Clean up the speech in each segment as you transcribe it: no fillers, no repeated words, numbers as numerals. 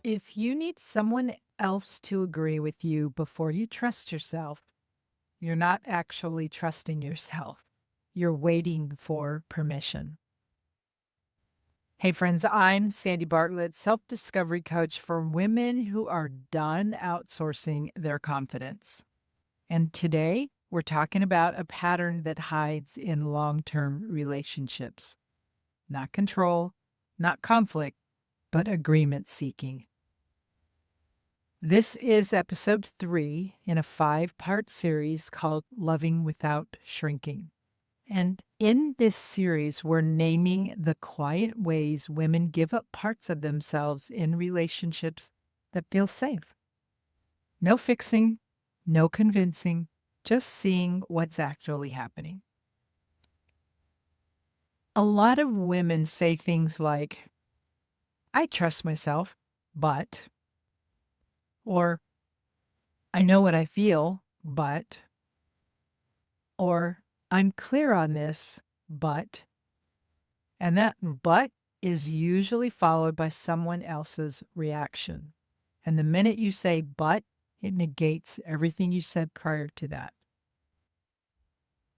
If you need someone else to agree with you before you trust yourself, you're not actually trusting yourself. You're waiting for permission. Hey, friends, I'm Sandy Bartlett, self discovery coach for women who are done outsourcing their confidence. And today we're talking about a pattern that hides in long term relationships, not control, not conflict, but agreement seeking. This is episode 3 in a 5-part series called Loving Without Shrinking. And in this series, we're naming the quiet ways women give up parts of themselves in relationships that feel safe. No fixing, no convincing, just seeing what's actually happening. A lot of women say things like, I trust myself, but, or I know what I feel, but, or I'm clear on this, but, and that but is usually followed by someone else's reaction. And the minute you say but, it negates everything you said prior to that.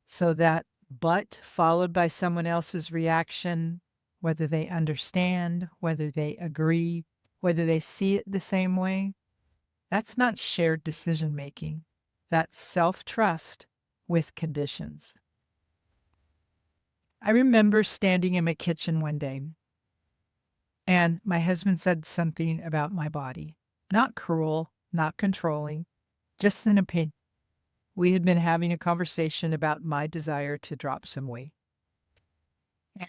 So that but followed by someone else's reaction, whether they understand, whether they agree, whether they see it the same way, that's not shared decision making. That's self trust with conditions. I remember standing in my kitchen one day and my husband said something about my body. Not cruel, not controlling, just an opinion. We had been having a conversation about my desire to drop some weight.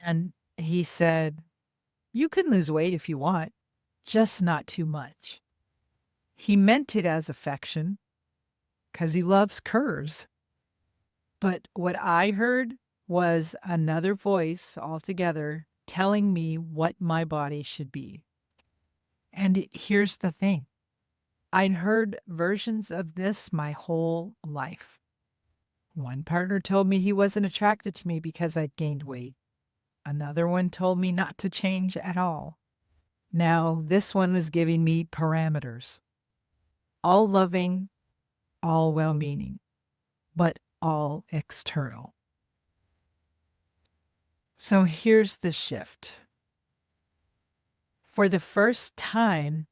And he said, you can lose weight if you want, just not too much. He meant it as affection because he loves curves. But what I heard was another voice altogether telling me what my body should be. And here's the thing. I'd heard versions of this my whole life. One partner told me he wasn't attracted to me because I'd gained weight. Another one told me not to change at all. Now, this one was giving me parameters. All loving, all well meaning, but all external. So here's the shift. For the first time,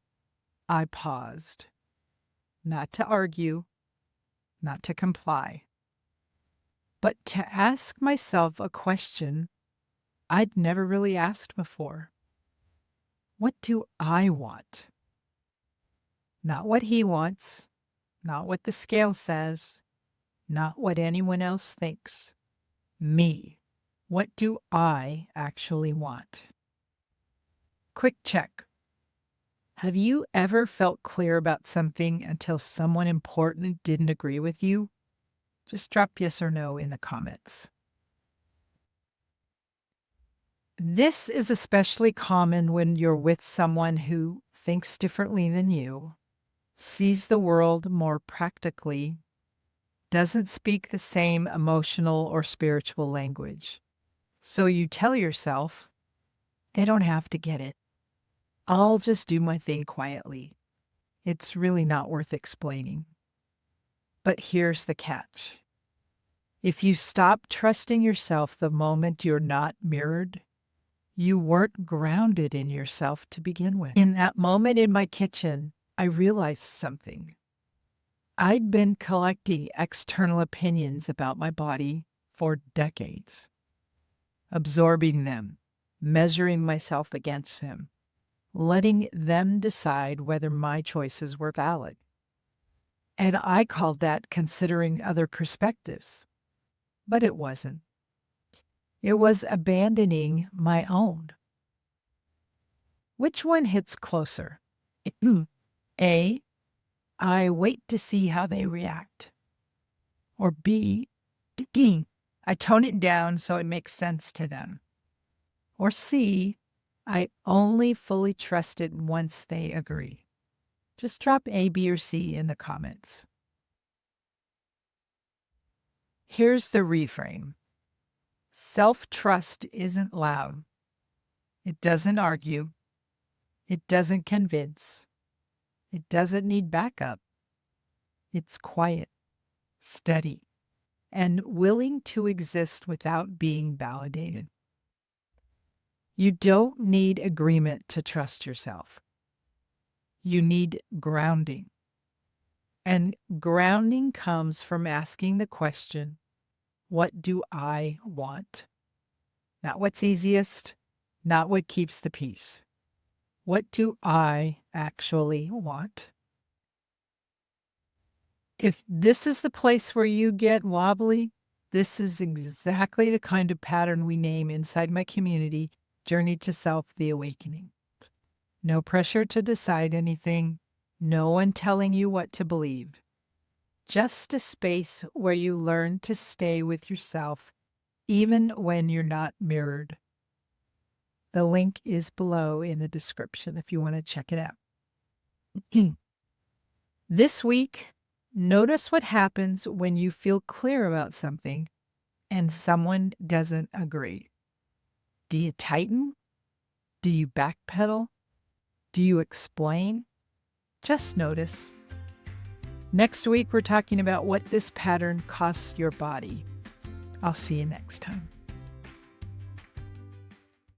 I paused, not to argue, not to comply, but to ask myself a question I'd never really asked before. What do I want? Not what he wants, not what the scale says, not what anyone else thinks. Me. What do I actually want? Quick check. Have you ever felt clear about something until someone important didn't agree with you? Just drop yes or no in the comments. This is especially common when you're with someone who thinks differently than you, sees the world more practically, doesn't speak the same emotional or spiritual language. So you tell yourself, they don't have to get it. I'll just do my thing quietly. It's really not worth explaining. But here's the catch. If you stop trusting yourself the moment you're not mirrored, you weren't grounded in yourself to begin with. In that moment in my kitchen, I realized something. I'd been collecting external opinions about my body for decades, absorbing them, measuring myself against them, letting them decide whether my choices were valid. And I called that considering other perspectives, but it wasn't. It was abandoning my own. Which one hits closer? A, I wait to see how they react. Or B, I tone it down so it makes sense to them. Or C, I only fully trust it once they agree. Just drop A, B, or C in the comments. Here's the reframe. Self-trust isn't loud. It doesn't argue. It doesn't convince. It doesn't need backup. It's quiet, steady, and willing to exist without being validated. You don't need agreement to trust yourself. You need grounding. And grounding comes from asking the question, what do I want? Not what's easiest, not what keeps the peace. What do I actually want? If this is the place where you get wobbly, this is exactly the kind of pattern we name inside my community, Journey to Self, the Awakening. No pressure to decide anything, no one telling you what to believe. Just a space where you learn to stay with yourself, even when you're not mirrored. The link is below in the description if you want to check it out. This week, notice what happens when you feel clear about something and someone doesn't agree. Do you tighten? Do you backpedal? Do you explain? Just notice. Next week, we're talking about what this pattern costs your body. I'll see you next time.